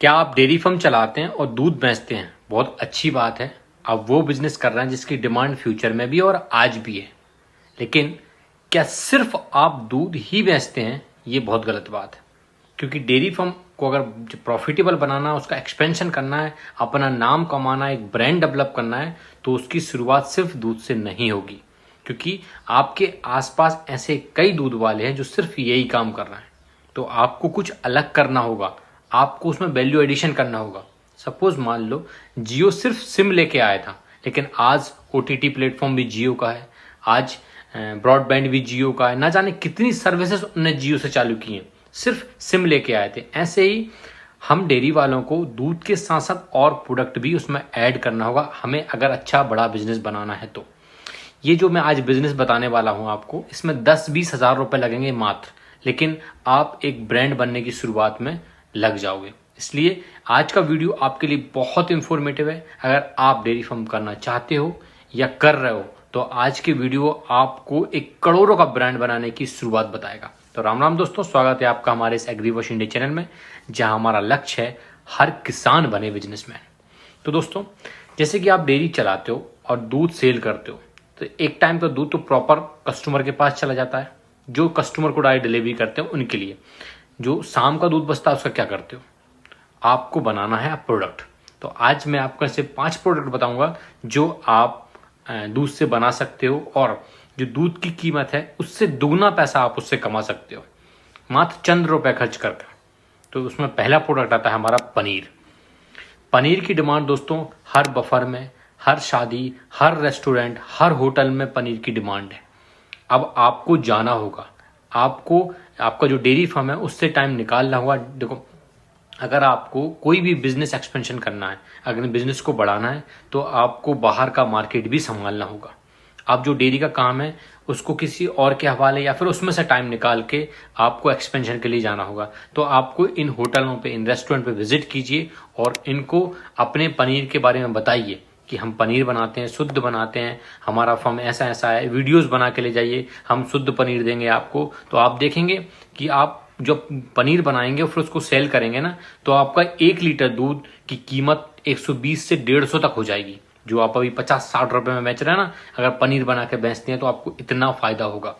क्या आप dairy farm चलाते हैं और दूध बेचते हैं? बहुत अच्छी बात है। आप वो बिजनेस कर रहे हैं जिसकी डिमांड फ्यूचर में भी और आज भी है। लेकिन क्या सिर्फ आप दूध ही बेचते हैं? ये बहुत गलत बात है। क्योंकि डेयरी फार्म को अगर प्रॉफिटेबल बनाना है, उसका एक्सपेंशन करना है, अपना नाम कमाना है, एक ब्रांड डेवलप करना है, तो उसकी शुरुआत सिर्फ दूध से नहीं होगी। क्योंकि आपके आसपास ऐसे कई दूध वाले हैं जो सिर्फ यही काम कर रहे हैं। तो आपको कुछ अलग करना होगा, आपको उसमें वैल्यू एडिशन करना होगा। सपोज मान लो जियो सिर्फ सिम लेके आया था, लेकिन आज ओटीटी प्लेटफॉर्म भी जियो का है, आज ब्रॉडबैंड भी जियो का है, ना जाने कितनी सर्विसेज उन्होंने जियो से चालू की हैं, सिर्फ सिम लेके आए थे। ऐसे ही हम डेयरी वालों को दूध के साथ साथ और प्रोडक्ट भी उसमें ऐड करना होगा, हमें अगर अच्छा बड़ा बिजनेस बनाना है तो। ये जो मैं आज बिजनेस बताने वाला हूं आपको, इसमें 10-20 हज़ार रुपए लगेंगे मात्र, लेकिन आप एक ब्रांड बनने की शुरुआत में लग जाओगे। इसलिए आज का वीडियो आपके लिए बहुत इंफॉर्मेटिव है। अगर आप डेयरी फार्म करना चाहते हो या कर रहे हो, तो आज के वीडियो आपको एक करोड़ों का ब्रांड बनाने की शुरुआत बताएगा। तो राम राम दोस्तों, स्वागत है आपका हमारे इस एग्रीवॉश इंडिया चैनल में, जहां हमारा लक्ष्य है हर किसान बने बिजनेसमैन। तो दोस्तों, जैसे कि आप डेयरी चलाते हो और दूध सेल करते हो, तो एक टाइम का दूध तो प्रॉपर कस्टमर के पास चला जाता है, जो कस्टमर को डायरेक्ट डिलीवरी करते हैं उनके लिए। जो शाम का दूध बचता है उसका क्या करते हो? आपको बनाना है प्रोडक्ट। तो आज मैं आपको ऐसे 5 प्रोडक्ट बताऊंगा जो आप दूध से बना सकते हो, और जो दूध की कीमत है उससे दुगना पैसा आप उससे कमा सकते हो, मात्र चंद रुपए खर्च करके। तो उसमें पहला प्रोडक्ट आता है हमारा पनीर। पनीर की डिमांड दोस्तों हर बफर में, हर शादी, हर रेस्टोरेंट, हर होटल में पनीर की डिमांड है। अब आपको जाना होगा, आपको आपका जो डेयरी फार्म है उससे टाइम निकालना होगा। देखो, अगर आपको कोई भी बिजनेस एक्सपेंशन करना है, अगर बिजनेस को बढ़ाना है, तो आपको बाहर का मार्केट भी संभालना होगा। आप जो डेयरी का काम है उसको किसी और के हवाले या फिर उसमें से टाइम निकाल के आपको एक्सपेंशन के लिए जाना होगा। तो आपको इन होटलों पे, इन रेस्टोरेंट पे विजिट कीजिए और इनको अपने पनीर के बारे में बताइए कि हम पनीर बनाते हैं, शुद्ध बनाते हैं, हमारा फार्म ऐसा ऐसा है। वीडियोस बना के ले जाइए, हम शुद्ध पनीर देंगे आपको। तो आप देखेंगे कि आप जब पनीर बनाएंगे और फिर उसको सेल करेंगे ना, तो आपका 1 लीटर दूध की कीमत 120 से 150 तक हो जाएगी। जो आप अभी 50-60 रुपए में बेच रहे हैं ना, अगर पनीर बना के बेचते हैं तो आपको इतना फायदा होगा।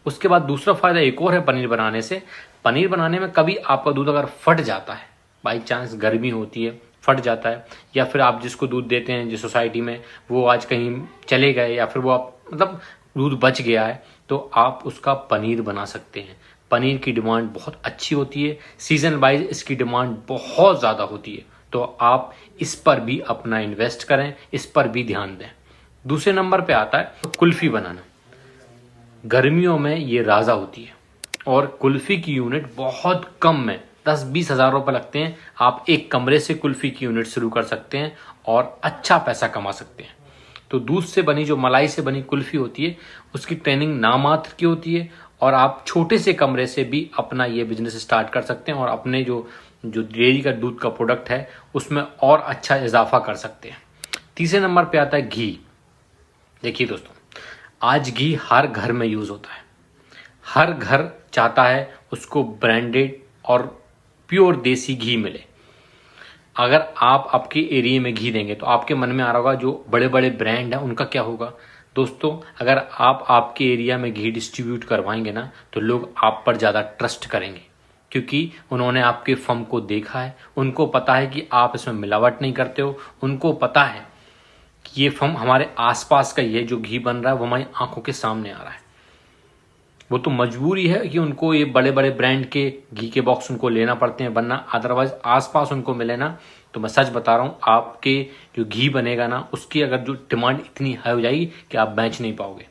उसके बाद दूसरा फायदा एक और है पनीर बनाने से। पनीर बनाने में कभी आपका दूध अगर फट जाता है, बाई चांस गर्मी होती है, फट जाता है, या फिर आप जिसको दूध देते हैं जिस सोसाइटी में, वो आज कहीं चले गए, या फिर वो आप मतलब दूध बच गया है, तो आप उसका पनीर बना सकते हैं। पनीर की डिमांड बहुत अच्छी होती है, सीजन वाइज इसकी डिमांड बहुत ज़्यादा होती है। तो आप इस पर भी अपना इन्वेस्ट करें, इस पर भी ध्यान दें। दूसरे नंबर पे आता है कुल्फी बनाना। गर्मियों में ये राजा होती है और कुल्फी की यूनिट बहुत कम में 10-20 हज़ार रुपए लगते हैं। आप एक कमरे से कुल्फी की यूनिट शुरू कर सकते हैं और अच्छा पैसा कमा सकते हैं। तो दूध से बनी, जो मलाई से बनी कुल्फी होती है, उसकी ट्रेनिंग नामात्र की होती है, और आप छोटे से कमरे से भी अपना ये बिजनेस स्टार्ट कर सकते हैं और अपने जो जो डेयरी का दूध का प्रोडक्ट है उसमें और अच्छा इजाफा कर सकते हैं। तीसरे नंबर पे आता है घी। देखिए दोस्तों, आज घी हर घर में यूज होता है, हर घर चाहता है उसको ब्रांडेड और प्योर देसी घी मिले। अगर आप आपके एरिया में घी देंगे तो आपके मन में आ रहा होगा जो बड़े बड़े ब्रांड हैं उनका क्या होगा। दोस्तों, अगर आप आपके एरिया में घी डिस्ट्रीब्यूट करवाएंगे ना, तो लोग आप पर ज़्यादा ट्रस्ट करेंगे, क्योंकि उन्होंने आपके फर्म को देखा है, उनको पता है कि आप इसमें मिलावट नहीं करते हो, उनको पता है कि ये फर्म हमारे आसपास का ही है, जो घी बन रहा है वो हमारी आंखों के सामने आ रहा है। वो तो मजबूरी है कि उनको ये बड़े बड़े ब्रांड के घी के बॉक्स उनको लेना पड़ते हैं, वरना अदरवाइज आसपास उनको मिले ना, तो मैं सच बता रहा हूँ, आपके जो घी बनेगा ना, उसकी अगर जो डिमांड इतनी हाई हो जाएगी कि आप बेच नहीं पाओगे।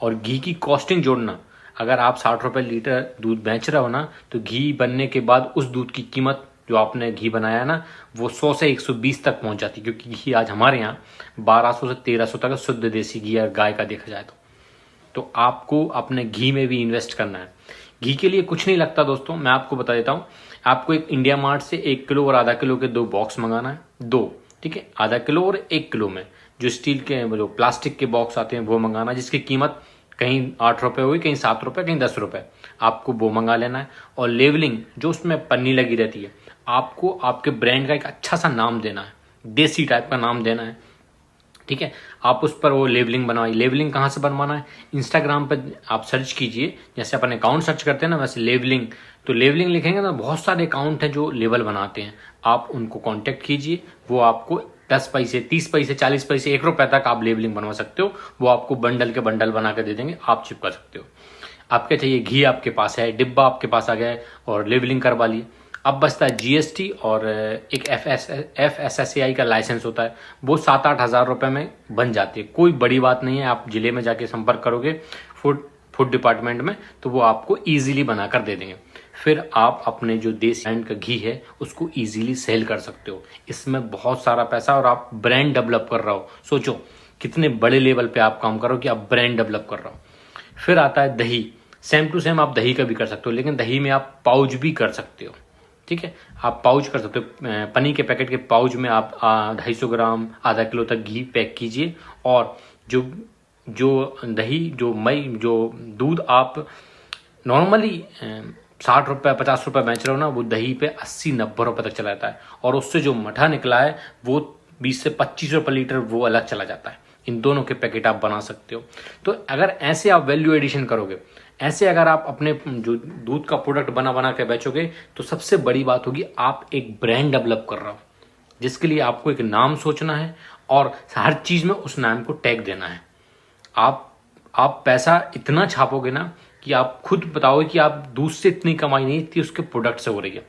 और घी की कॉस्टिंग जोड़ना, अगर आप 60 रुपए लीटर दूध बेच रहे हो ना, तो घी बनने के बाद उस दूध की कीमत जो आपने घी बनाया ना, वो 100 से 120 तक पहुंच जाती है। क्योंकि घी आज हमारे यहाँ 1200 से 1300 तक शुद्ध देसी घी है, गाय का देखा जाए तो आपको अपने घी में भी इन्वेस्ट करना है। घी के लिए कुछ नहीं लगता दोस्तों, मैं आपको बता देता हूँ। आपको एक इंडिया मार्ट से 1 किलो और आधा किलो के 2 बॉक्स मंगाना है, 2, ठीक है, आधा किलो और 1 किलो में जो स्टील के, जो प्लास्टिक के बॉक्स आते हैं वो मंगाना, जिसकी कीमत कहीं 8 रुपए हुई, कहीं 7 रुपए, कहीं 10 रुपए, आपको वो मंगा लेना है। और लेवलिंग जो उसमें पन्नी लगी रहती है, आपको आपके ब्रांड का एक अच्छा सा नाम देना है, देसी टाइप का नाम देना है, ठीक है। आप उस पर वो लेबलिंग बनवाइए। लेबलिंग कहाँ से बनवाना है? इंस्टाग्राम पर आप सर्च कीजिए, जैसे अपन अकाउंट सर्च करते हैं ना, वैसे लेबलिंग। तो लेबलिंग लिखेंगे ना, बहुत सारे अकाउंट हैं जो लेबल बनाते हैं, आप उनको कांटेक्ट कीजिए। वो आपको 10 पैसे, 30 पैसे, 40 पैसे, 1 रुपए तक आप लेबलिंग बनवा सकते हो। वो आपको बंडल के बंडल बना कर दे देंगे, आप चिपका सकते हो। आप क्या चाहिए? घी आपके पास है, डिब्बा आपके पास आ गया है और लेबलिंग करवा ली। अब बचता है जीएसटी और एक FSSAI का लाइसेंस होता है, वो 7-8 हज़ार रुपए में बन जाती है। कोई बड़ी बात नहीं है, आप जिले में जाके संपर्क करोगे फूड डिपार्टमेंट में, तो वो आपको इजीली बना कर दे देंगे। फिर आप अपने जो देसी ब्रांड का घी है उसको इजीली सेल कर सकते हो। इसमें बहुत सारा पैसा, और आप ब्रांड डेवलप कर रहे हो। सोचो कितने बड़े लेवल पे आप काम करो कि आप ब्रांड डेवलप कर रहे हो। फिर आता है दही। सेम टू सेम आप दही का भी कर सकते हो, लेकिन दही में आप पाउच भी कर सकते हो, ठीक है। आप पाउच कर सकते हो। पनीर के पैकेट के पाउच में आप 250 ग्राम, आधा किलो तक घी पैक कीजिए। और जो जो दही, जो दूध आप नॉर्मली 60 रुपए 50 रुपए बेच रहे हो ना, वो दही पे 80-90 रुपए तक चला जाता है। और उससे जो मठा निकला है वो 20 से 25 रुपए लीटर वो अलग चला जाता है। इन दोनों के पैकेट आप बना सकते हो। तो अगर ऐसे आप वैल्यू एडिशन करोगे, ऐसे अगर आप अपने जो दूध का प्रोडक्ट बना बना के बेचोगे, तो सबसे बड़ी बात होगी आप एक ब्रांड डेवलप कर रहे हो, जिसके लिए आपको एक नाम सोचना है और हर चीज में उस नाम को टैग देना है। आप पैसा इतना छापोगे ना कि आप खुद बताओगे कि आप दूध से इतनी कमाई नहीं थी, उसके प्रोडक्ट से हो रही है।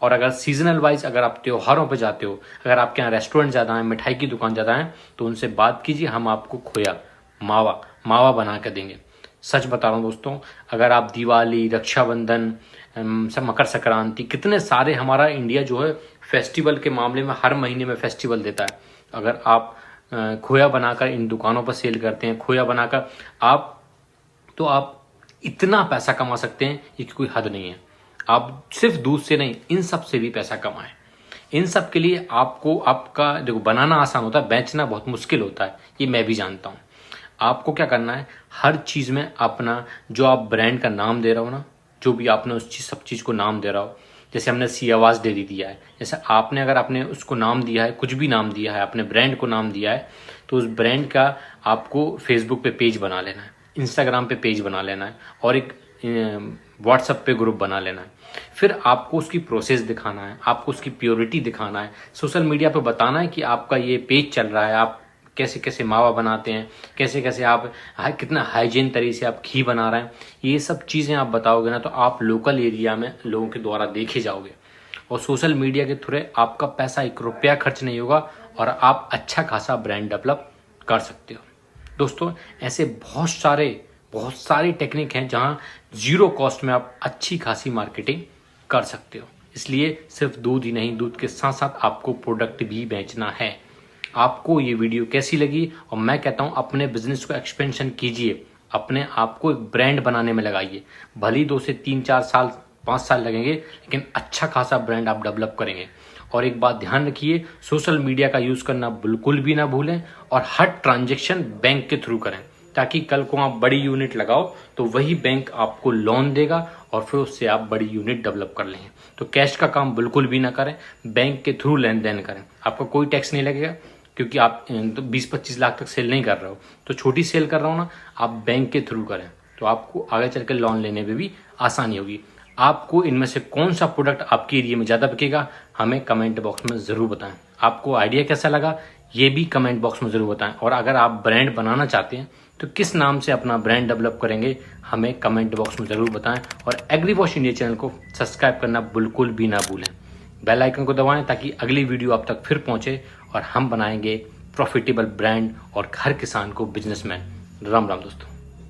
और अगर सीजनल वाइज अगर आप त्योहारों पे जाते हो, अगर आपके यहाँ रेस्टोरेंट ज़्यादा है, मिठाई की दुकान ज़्यादा है, तो उनसे बात कीजिए, हम आपको खोया मावा बना के देंगे। सच बता रहा हूँ दोस्तों, अगर आप दिवाली, रक्षाबंधन, सब मकर संक्रांति, कितने सारे हमारा इंडिया जो है फेस्टिवल के मामले में हर महीने में फेस्टिवल देता है। अगर आप खोया बनाकर इन दुकानों पर सेल करते हैं, खोया बनाकर आप इतना पैसा कमा सकते हैं, ये कोई हद नहीं है। आप सिर्फ दूध से नहीं, इन सब से भी पैसा कमाएं। इन सब के लिए आपको, आपका देखो, बनाना आसान होता है, बेचना बहुत मुश्किल होता है, ये मैं भी जानता हूँ। आपको क्या करना है, हर चीज में अपना जो आप ब्रांड का नाम दे रहे हो ना, जो भी आपने उस चीज, सब चीज को नाम दे रहा हो, जैसे हमने सी आवाज डेयरी दिया है, जैसे आपने अगर आपने उसको नाम दिया है, कुछ भी नाम दिया है, अपने ब्रांड को नाम दिया है, तो उस ब्रांड का आपको फेसबुक पे पेज बना लेना है, इंस्टाग्राम पे पेज बना लेना है, और एक व्हाट्सएप पे ग्रुप बना लेना है। फिर आपको उसकी प्रोसेस दिखाना है, आपको उसकी प्योरिटी दिखाना है, सोशल मीडिया पे बताना है कि आपका ये पेज चल रहा है, आप कैसे कैसे मावा बनाते हैं, कैसे कैसे आप कितना हाइजीन तरीके से आप घी बना रहे हैं। ये सब चीज़ें आप बताओगे ना, तो आप लोकल एरिया में लोगों के द्वारा देखे जाओगे, और सोशल मीडिया के थ्रू आपका पैसा 1 रुपया खर्च नहीं होगा, और आप अच्छा खासा ब्रांड डेवलप कर सकते हो। दोस्तों, ऐसे बहुत सारी टेक्निक हैं जहां जीरो कॉस्ट में आप अच्छी खासी मार्केटिंग कर सकते हो। इसलिए सिर्फ दूध ही नहीं, दूध के साथ साथ आपको प्रोडक्ट भी बेचना है। आपको ये वीडियो कैसी लगी? और मैं कहता हूं अपने बिजनेस को एक्सपेंशन कीजिए, अपने आप को एक ब्रांड बनाने में लगाइए। भले 2 से 3-4 साल, 5 साल लगेंगे, लेकिन अच्छा खासा ब्रांड आप डेवलप करेंगे। और एक बात ध्यान रखिए, सोशल मीडिया का यूज करना बिल्कुल भी ना भूलें, और हर ट्रांजेक्शन बैंक के थ्रू करें, ताकि कल को आप बड़ी यूनिट लगाओ तो वही बैंक आपको लोन देगा, और फिर उससे आप बड़ी यूनिट डेवलप कर लेंगे। तो कैश का काम बिल्कुल भी ना करें, बैंक के थ्रू लेन देन करें, आपको कोई टैक्स नहीं लगेगा, क्योंकि आप तो 20-25 लाख तक सेल नहीं कर रहे हो, तो छोटी सेल कर रहा हो ना, आप बैंक के थ्रू करें, तो आपको आगे चल के लोन लेने में भी आसानी होगी। आपको इनमें से कौन सा प्रोडक्ट आपके एरिया में ज़्यादा बिकेगा, हमें कमेंट बॉक्स में ज़रूर बताएं। आपको आइडिया कैसा लगा, ये भी कमेंट बॉक्स में ज़रूर बताएं। और अगर आप ब्रांड बनाना चाहते हैं तो किस नाम से अपना ब्रांड डेवलप करेंगे, हमें कमेंट बॉक्स में ज़रूर बताएं। और एग्रीवॉश इंडिया चैनल को सब्सक्राइब करना बिल्कुल भी ना भूलें। बेल आइकन को दबाएं ताकि अगली वीडियो आप तक फिर पहुंचे, और हम बनाएंगे प्रॉफिटेबल ब्रांड और हर किसान को बिजनेसमैन। राम राम दोस्तों।